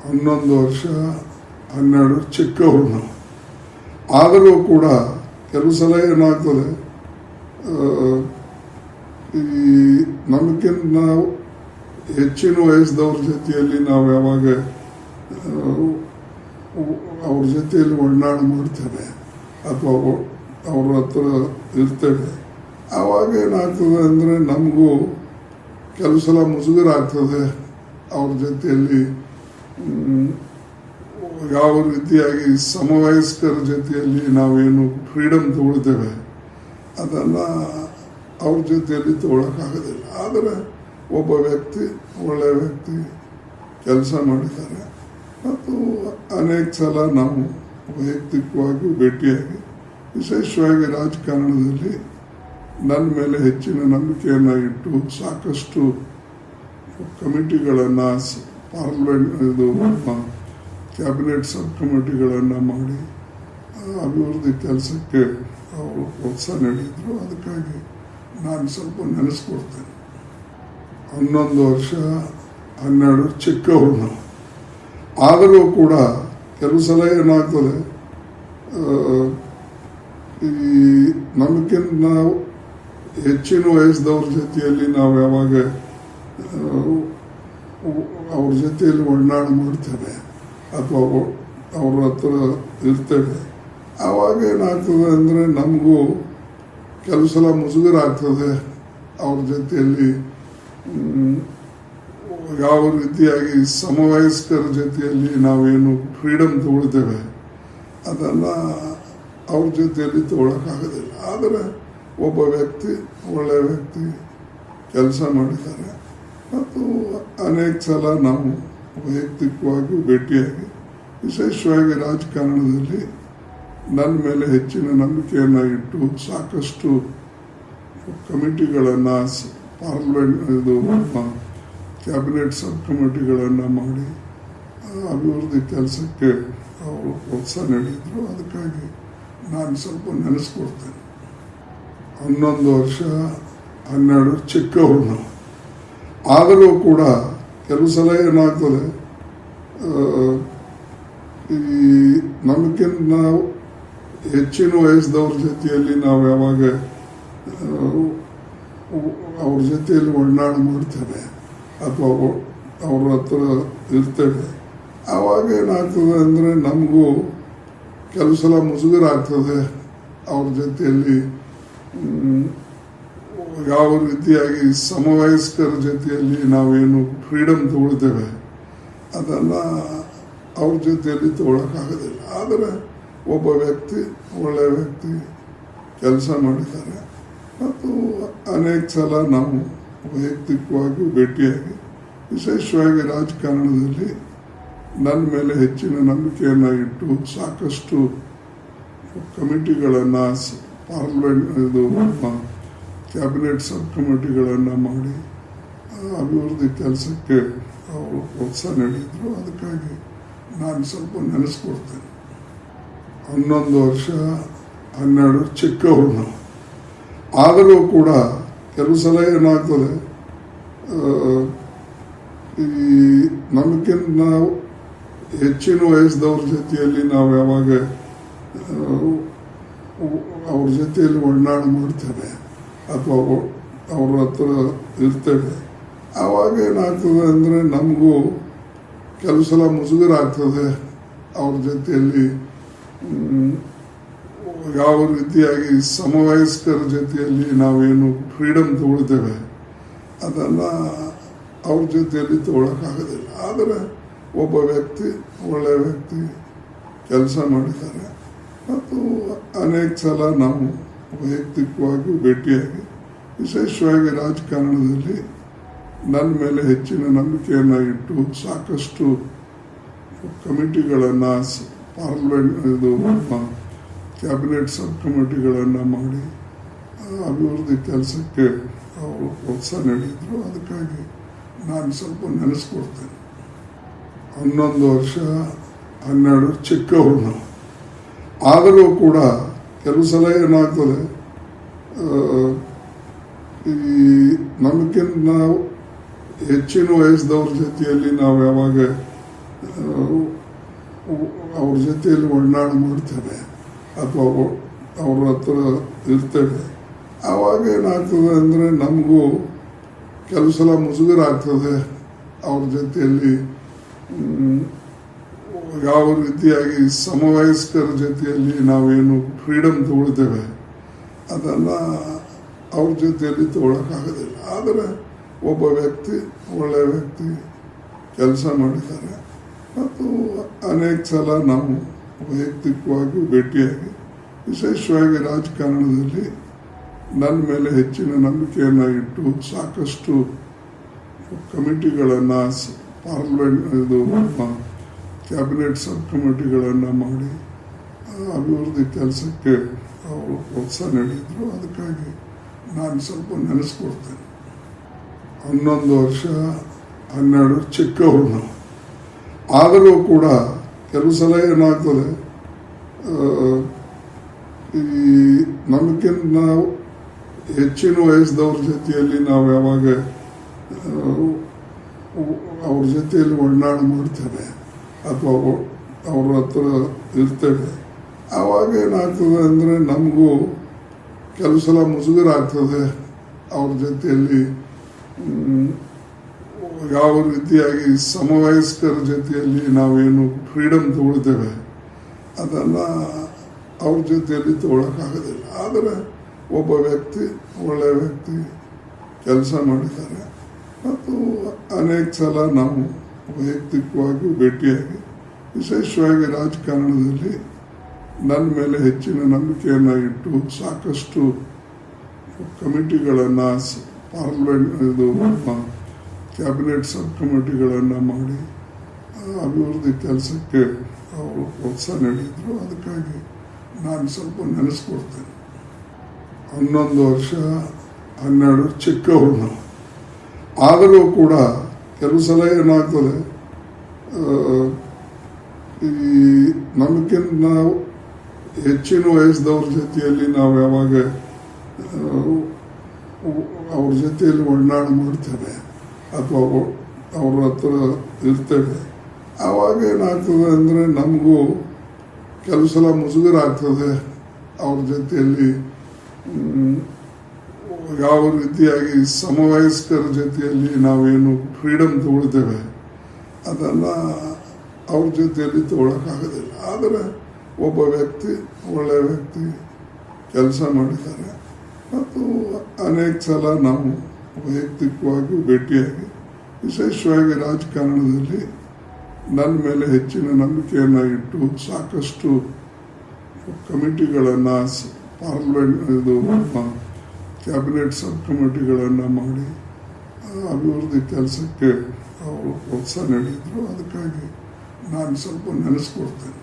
11 ವರ್ಷ 12 ಚಿಕ್ಕವರು ನಾವು. ಆದರೂ ಕೂಡ ಕೆಲವು ಸಲ ಏನಾಗ್ತದೆ, ಈ ನಮಗಿಂತ ನಾವು ಹೆಚ್ಚಿನ ವಯಸ್ಸದವ್ರ ಜೊತೆಯಲ್ಲಿ ನಾವು ಯಾವಾಗ ಅವ್ರ ಜೊತೆಯಲ್ಲಿ ಒಡನಾಡ ಮಾಡ್ತೇವೆ ಅಥವಾ ಅವ್ರ ಹತ್ರ ಇರ್ತೇವೆ, ಆವಾಗ ಏನಾಗ್ತದೆ ಅಂದರೆ ನಮಗೂ ಕೆಲವು ಸಲ ಮುಜುಗರ ಆಗ್ತದೆ. ಅವ್ರ ಜೊತೆಯಲ್ಲಿ ಯಾವ ರೀತಿಯಾಗಿ ಸಮವಯಸ್ಕರ ಜೊತೆಯಲ್ಲಿ ನಾವೇನು ಫ್ರೀಡಮ್ ತಗೊಳ್ತೇವೆ ಅದನ್ನು ಅವ್ರ ಜೊತೆಯಲ್ಲಿ ತಗೊಳಕ್ಕಾಗೋದಿಲ್ಲ. ಆದರೆ ಒಬ್ಬ ವ್ಯಕ್ತಿ ಒಳ್ಳೆಯ ವ್ಯಕ್ತಿ ಕೆಲಸ ಮಾಡಿದ್ದಾರೆ ಮತ್ತು ಅನೇಕ ಸಲ ನಾವು ವೈಯಕ್ತಿಕವಾಗಿ ಭೇಟಿಯಾಗಿ, ವಿಶೇಷವಾಗಿ ರಾಜಕಾರಣದಲ್ಲಿ ನನ್ನ ಮೇಲೆ ಹೆಚ್ಚಿನ ನಂಬಿಕೆಯನ್ನು ಇಟ್ಟು ಸಾಕಷ್ಟು ಕಮಿಟಿಗಳನ್ನು ಪಾರ್ಲಿಮೆಂಟ್ ಕ್ಯಾಬಿನೆಟ್ ಸಬ್ ಕಮಿಟಿಗಳನ್ನು ಮಾಡಿ ಅಭಿವೃದ್ಧಿ ಕೆಲಸಕ್ಕೆ ಅವರು ಪ್ರೋತ್ಸಾಹ ನೀಡಿದರು. ಅದಕ್ಕಾಗಿ ನಾನು ಸ್ವಲ್ಪ ನೆನೆಸ್ಕೊಡ್ತೇನೆ. 11 ವರ್ಷ 12 ಚಿಕ್ಕವರು ನಾವು. ಆದರೂ ಕೂಡ ಕೆಲವು ಸಲ ಏನಾಗ್ತದೆ, ಈ ನಮಗಿಂತ ನಾವು ಹೆಚ್ಚಿನ ವಯಸ್ಸದವ್ರ ಜೊತೆಯಲ್ಲಿ ನಾವು ಯಾವಾಗ ಅವ್ರ ಜೊತೆಯಲ್ಲಿ ಒಡನಾಡ ಮಾಡ್ತೇವೆ ಅಥವಾ ಅವ್ರ ಹತ್ರ ಇರ್ತೇವೆ, ಆವಾಗ ಏನಾಗ್ತದೆ ಅಂದರೆ ನಮಗೂ ಕೆಲವು ಸಲ ಮುಜುಗರ ಆಗ್ತದೆ. ಅವ್ರ ಜೊತೆಯಲ್ಲಿ ಯಾವ ರೀತಿಯಾಗಿ ಸಮವಯಸ್ಕರ ಜೊತೆಯಲ್ಲಿ ನಾವೇನು ಫ್ರೀಡಮ್ ತಗೊಳ್ತೇವೆ ಅದನ್ನು ಅವ್ರ ಜೊತೆಯಲ್ಲಿ ತಗೊಳಕ್ಕಾಗೋದಿಲ್ಲ. ಆದರೆ ಒಬ್ಬ ವ್ಯಕ್ತಿ ಒಳ್ಳೆಯ ವ್ಯಕ್ತಿ ಕೆಲಸ ಮಾಡಿದ್ದಾರೆ ಮತ್ತು ಅನೇಕ ಸಲ ನಾವು ವೈಯಕ್ತಿಕವಾಗಿ ಭೇಟಿಯಾಗಿ, ವಿಶೇಷವಾಗಿ ರಾಜಕಾರಣದಲ್ಲಿ ನನ್ನ ಮೇಲೆ ಹೆಚ್ಚಿನ ನಂಬಿಕೆಯನ್ನು ಇಟ್ಟು ಸಾಕಷ್ಟು ಕಮಿಟಿಗಳನ್ನು ಪಾರ್ಲಿಮೆಂಟ್ ಕ್ಯಾಬಿನೆಟ್ ಸಬ್ ಕಮಿಟಿಗಳನ್ನು ಮಾಡಿ ಅಭಿವೃದ್ಧಿ ಕೆಲಸಕ್ಕೆ ಅವರು ಪ್ರೋತ್ಸಾಹ ನೀಡಿದರು. ಅದಕ್ಕಾಗಿ ನಾನು ಸ್ವಲ್ಪ ನೆನೆಸ್ಕೊಡ್ತೇನೆ. 11 ವರ್ಷ 12 ಚಿಕ್ಕವರು ನಾವು. ಆದರೂ ಕೂಡ ಕೆಲವು ಸಲ ಏನಾಗ್ತದೆ, ಈ ನಮಗಿಂತ ನಾವು ಹೆಚ್ಚಿನ ವಯಸ್ಸದವ್ರ ಜೊತೆಯಲ್ಲಿ ನಾವು ಯಾವಾಗ ಅವ್ರ ಜೊತೆಯಲ್ಲಿ ಒಡನಾಡ ಮಾಡ್ತೇವೆ ಅಥವಾ ಅವ್ರ ಹತ್ರ ಇರ್ತೇವೆ, ಆವಾಗ ಏನಾಗ್ತದೆ ಅಂದರೆ ನಮಗೂ ಕೆಲವು ಸಲ ಮುಜುಗರ ಆಗ್ತದೆ. ಅವ್ರ ಜೊತೆಯಲ್ಲಿ ಯಾವ ರೀತಿಯಾಗಿ ಸಮವಯಸ್ಕರ ಜೊತೆಯಲ್ಲಿ ನಾವೇನು ಫ್ರೀಡಮ್ ತಗೊಳ್ತೇವೆ ಅದನ್ನು ಅವ್ರ ಜೊತೆಯಲ್ಲಿ ತಗೊಳಕ್ಕಾಗೋದಿಲ್ಲ. ಆದರೆ ಒಬ್ಬ ವ್ಯಕ್ತಿ ಒಳ್ಳೆಯ ವ್ಯಕ್ತಿ ಕೆಲಸ ಮಾಡಿದ್ದಾರೆ ಮತ್ತು ಅನೇಕ ಸಲ ನಾವು ವೈಯಕ್ತಿಕವಾಗಿ ಭೇಟಿಯಾಗಿ, ವಿಶೇಷವಾಗಿ ರಾಜಕಾರಣದಲ್ಲಿ ನನ್ನ ಮೇಲೆ ಹೆಚ್ಚಿನ ನಂಬಿಕೆಯನ್ನು ಇಟ್ಟು ಸಾಕಷ್ಟು ಕಮಿಟಿಗಳನ್ನು ಪಾರ್ಲಿಮೆಂಟ್ ಕ್ಯಾಬಿನೆಟ್ ಸಬ್ ಕಮಿಟಿಗಳನ್ನು ಮಾಡಿ ಅಭಿವೃದ್ಧಿ ಕೆಲಸಕ್ಕೆ ಅವರು ಪ್ರೋತ್ಸಾಹ ನೀಡಿದರು. ಅದಕ್ಕಾಗಿ ನಾನು ಸ್ವಲ್ಪ ನೆನೆಸ್ಕೊಡ್ತೇನೆ. 11 ವರ್ಷ 12 ಚಿಕ್ಕವರು ನಾವು. ಆದರೂ ಕೂಡ ಕೆಲವು ಸಲ ಏನಾಗ್ತದೆ, ಈ ನಮಗಿಂತ ನಾವು ಹೆಚ್ಚಿನ ವಯಸ್ಸದವ್ರ ಜೊತೆಯಲ್ಲಿ ನಾವು ಯಾವಾಗ ಅವ್ರ ಜೊತೆಯಲ್ಲಿ ಒಡನಾಡ ಮಾಡ್ತೇವೆ ಅಥವಾ ಅವ್ರ ಹತ್ರ ಇರ್ತೇವೆ, ಆವಾಗ ಏನಾಗ್ತದೆ ಅಂದರೆ ನಮಗೂ ಕೆಲವು ಸಲ ಮುಜುಗರ ಆಗ್ತದೆ. ಅವ್ರ ಜೊತೆಯಲ್ಲಿ ಯಾವ ರೀತಿಯಾಗಿ ಸಮವಯಸ್ಕರ ಜೊತೆಯಲ್ಲಿ ನಾವೇನು ಫ್ರೀಡಮ್ ತಗೊಳ್ತೇವೆ ಅದನ್ನು ಅವ್ರ ಜೊತೆಯಲ್ಲಿ ತಗೊಳಕ್ಕಾಗೋದಿಲ್ಲ. ಆದರೆ ಒಬ್ಬ ವ್ಯಕ್ತಿ ಒಳ್ಳೆಯ ವ್ಯಕ್ತಿ ಕೆಲಸ ಮಾಡಿದ್ದಾರೆ ಮತ್ತು ಅನೇಕ ಸಲ ನಾವು ವೈಯಕ್ತಿಕವಾಗಿ ಭೇಟಿಯಾಗಿ, ವಿಶೇಷವಾಗಿ ರಾಜಕಾರಣದಲ್ಲಿ ನನ್ನ ಮೇಲೆ ಹೆಚ್ಚಿನ ನಂಬಿಕೆಯನ್ನು ಇಟ್ಟು ಸಾಕಷ್ಟು ಕಮಿಟಿಗಳನ್ನು ಪಾರ್ಲಿಮೆಂಟ್ ಕ್ಯಾಬಿನೆಟ್ ಸಬ್ ಕಮಿಟಿಗಳನ್ನು ಮಾಡಿ ಅಭಿವೃದ್ಧಿ ಕೆಲಸಕ್ಕೆ ಅವರು ಪ್ರೋತ್ಸಾಹ ನೀಡಿದರು. ಅದಕ್ಕಾಗಿ ನಾನು ಸ್ವಲ್ಪ ನೆನೆಸ್ಕೊಡ್ತೇನೆ. 11 ವರ್ಷ 12 ಚಿಕ್ಕವರು ನಾವು. ಆದರೂ ಕೂಡ ಕೆಲವು ಸಲ ಏನಾಗ್ತದೆ, ಈ ನಮಗಿಂತ ನಾವು ಹೆಚ್ಚಿನ ವಯಸ್ಸದವ್ರ ಜೊತೆಯಲ್ಲಿ ನಾವು ಯಾವಾಗ ಅವ್ರ ಜೊತೆಯಲ್ಲಿ ಒಡನಾಡ ಮಾಡ್ತೇವೆ ಅಥವಾ ಅವ್ರ ಹತ್ರ ಇರ್ತೇವೆ. ಆವಾಗ ಏನಾಗ್ತದೆ ಅಂದರೆ ನಮಗೂ ಕೆಲವು ಸಲ ಮುಜುಗರ ಆಗ್ತದೆ. ಅವ್ರ ಜೊತೆಯಲ್ಲಿ ಯಾವ ರೀತಿಯಾಗಿ ಸಮವಯಸ್ಕರ ಜೊತೆಯಲ್ಲಿ ನಾವೇನು ಫ್ರೀಡಮ್ ತಗೊಳ್ತೇವೆ ಅದನ್ನು ಅವ್ರ ಜೊತೆಯಲ್ಲಿ ತಗೊಳಕ್ಕಾಗೋದಿಲ್ಲ. ಆದರೆ ಒಬ್ಬ ವ್ಯಕ್ತಿ ಒಳ್ಳೆಯ ವ್ಯಕ್ತಿ ಕೆಲಸ ಮಾಡಿದ್ದಾರೆ ಮತ್ತು ಅನೇಕ ಸಲ ನಾವು ವೈಯಕ್ತಿಕವಾಗಿ ಭೇಟಿಯಾಗಿ ವಿಶೇಷವಾಗಿ ರಾಜಕಾರಣದಲ್ಲಿ ನನ್ನ ಮೇಲೆ ಹೆಚ್ಚಿನ ನಂಬಿಕೆಯನ್ನು ಇಟ್ಟು ಸಾಕಷ್ಟು ಕಮಿಟಿಗಳನ್ನು ಪಾರ್ಲಿಮೆಂಟ್ ಇದು ಕ್ಯಾಬಿನೆಟ್ ಸಬ್ ಕಮಿಟಿಗಳನ್ನು ಮಾಡಿ ಅಭಿವೃದ್ಧಿ ಕೆಲಸಕ್ಕೆ ಅವರು ಪ್ರೋತ್ಸಾಹ ನೀಡಿದರು. ಅದಕ್ಕಾಗಿ ನಾನು ಸ್ವಲ್ಪ ನೆನೆಸ್ಕೊಡ್ತೇನೆ. 11 ವರ್ಷ 12 ಚಿಕ್ಕವರು ನಾವು. ಆದರೂ ಕೂಡ ಕೆಲವು ಸಲ ಏನಾಗ್ತದೆ, ಈ ನಮಗಿಂತ ನಾವು ಹೆಚ್ಚಿನ ವಯಸ್ಸದವ್ರ ಜೊತೆಯಲ್ಲಿ ನಾವು ಯಾವಾಗ ಅವ್ರ ಜೊತೆಯಲ್ಲಿ ಒಡನಾಡ ಮಾಡ್ತೇವೆ ಅಥವಾ ಅವ್ರ ಹತ್ರ ಇರ್ತೇವೆ. ಆವಾಗ ಏನಾಗ್ತದೆ ಅಂದರೆ ನಮಗೂ ಕೆಲವು ಸಲ ಮುಜುಗರ ಆಗ್ತದೆ. ಅವ್ರ ಜೊತೆಯಲ್ಲಿ ಯಾವ ರೀತಿಯಾಗಿ ಸಮವಯಸ್ಕರ ಜೊತೆಯಲ್ಲಿ ನಾವೇನು ಫ್ರೀಡಮ್ ತಗೊಳ್ತೇವೆ ಅದನ್ನು ಅವ್ರ ಜೊತೆಯಲ್ಲಿ ತಗೊಳಕ್ಕಾಗೋದಿಲ್ಲ. ಆದರೆ ಒಬ್ಬ ವ್ಯಕ್ತಿ ಒಳ್ಳೆಯ ವ್ಯಕ್ತಿ ಕೆಲಸ ಮಾಡಿದ್ದಾರೆ ಮತ್ತು ಅನೇಕ ಸಲ ನಾವು ವೈಯಕ್ತಿಕವಾಗಿ ಭೇಟಿಯಾಗಿ ವಿಶೇಷವಾಗಿ ರಾಜಕಾರಣದಲ್ಲಿ ನನ್ನ ಮೇಲೆ ಹೆಚ್ಚಿನ ನಂಬಿಕೆಯನ್ನು ಇಟ್ಟು ಸಾಕಷ್ಟು ಕಮಿಟಿಗಳನ್ನು ಪಾರ್ಲಿಮೆಂಟ್ ಇದು ಕ್ಯಾಬಿನೆಟ್ ಸಬ್ ಕಮಿಟಿಗಳನ್ನು ಮಾಡಿ ಅಭಿವೃದ್ಧಿ ಕೆಲಸಕ್ಕೆ ಅವರು ಪ್ರೋತ್ಸಾಹ ನೀಡಿದರು. ಅದಕ್ಕಾಗಿ ನಾನು ಸ್ವಲ್ಪ ನೆನೆಸ್ಕೊಡ್ತೇನೆ. 11 ವರ್ಷ 12 ಚಿಕ್ಕವರು ನಾವು. ಆದರೂ ಕೂಡ ಕೆಲವು ಸಲ ಏನಾಗ್ತದೆ, ಈ ನಮಗಿಂತ ನಾವು ಹೆಚ್ಚಿನ ವಯಸ್ಸದವ್ರ ಜೊತೆಯಲ್ಲಿ ನಾವು ಯಾವಾಗ ಅವ್ರ ಜೊತೆಯಲ್ಲಿ ಒಡನಾಡ ಮಾಡ್ತೇವೆ ಅಥವಾ ಅವ್ರ ಹತ್ರ ಇರ್ತೇವೆ. ಆವಾಗ ಏನಾಗ್ತದೆ ಅಂದರೆ ನಮಗೂ ಕೆಲವು ಸಲ ಮುಜುಗರ ಆಗ್ತದೆ. ಅವ್ರ ಜೊತೆಯಲ್ಲಿ ಯಾವ ರೀತಿಯಾಗಿ ಸಮವಯಸ್ಕರ ಜೊತೆಯಲ್ಲಿ ನಾವೇನು ಫ್ರೀಡಮ್ ತಗೊಳ್ತೇವೆ ಅದನ್ನು ಅವ್ರ ಜೊತೆಯಲ್ಲಿ ತಗೊಳಕ್ಕಾಗೋದಿಲ್ಲ. ಆದರೆ ಒಬ್ಬ ವ್ಯಕ್ತಿ ಒಳ್ಳೆಯ ವ್ಯಕ್ತಿ ಕೆಲಸ ಮಾಡಿದ್ದಾರೆ ಮತ್ತು ಅನೇಕ ಸಲ ನಾವು ವೈಯಕ್ತಿಕವಾಗಿ ಭೇಟಿಯಾಗಿ ವಿಶೇಷವಾಗಿ ರಾಜಕಾರಣದಲ್ಲಿ ನನ್ನ ಮೇಲೆ ಹೆಚ್ಚಿನ ನಂಬಿಕೆಯನ್ನು ಇಟ್ಟು ಸಾಕಷ್ಟು ಕಮಿಟಿಗಳನ್ನು ಪಾರ್ಲಿಮೆಂಟ್ ಇದು ಕ್ಯಾಬಿನೆಟ್ ಸಬ್ ಕಮಿಟಿಗಳನ್ನು ಮಾಡಿ ಅಭಿವೃದ್ಧಿ ಕೆಲಸಕ್ಕೆ ಅವರು ಪ್ರೋತ್ಸಾಹ ನೀಡಿದರು. ಅದಕ್ಕಾಗಿ ನಾನು ಸ್ವಲ್ಪ ನೆನೆಸ್ಕೊಡ್ತೇನೆ.